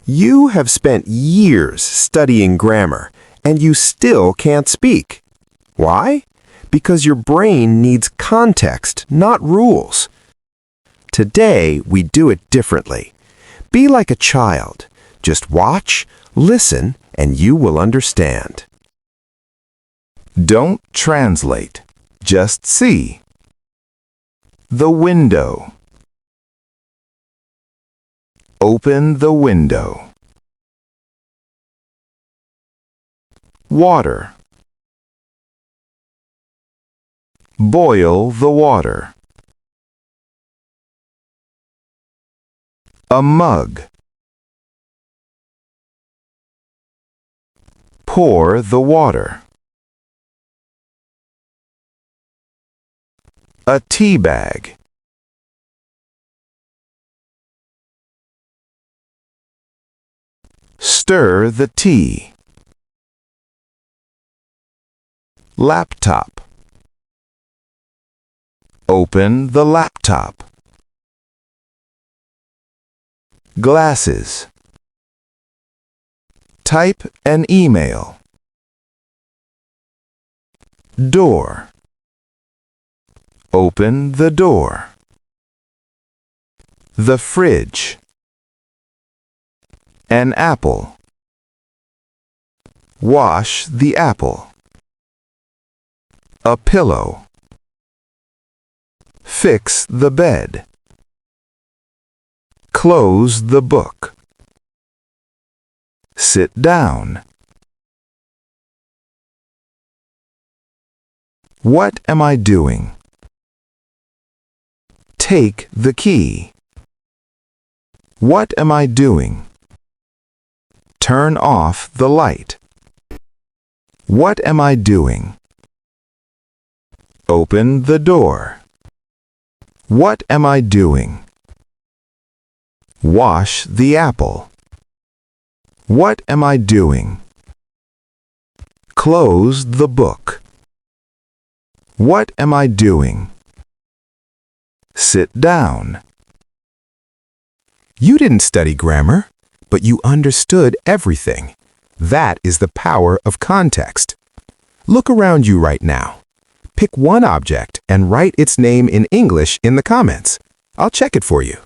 You have spent years studying grammar, and you still can't speak. Why? Because your brain needs context, not rules. Today, we do it differently. Be like a child. Just watch, listen, and you will understand. Don't translate. Just see. The window. Open the window. Water. Boil the water. A mug. Pour the water. A tea bag. Stir the tea. Laptop. Open the laptop. Glasses. Type an email. Door. Open the door. The fridge. An apple. Wash the apple. A pillow. Fix the bed. Close the book. Sit down. What am I doing? Take the key. What am I doing? Turn off the light. What am I doing? Open the door. What am I doing? Wash the apple. What am I doing? Close the book. What am I doing? Sit down. You didn't study grammar, but you understood everything. That is the power of context. Look around you right now. Pick one object and write its name in English in the comments. I'll check it for you.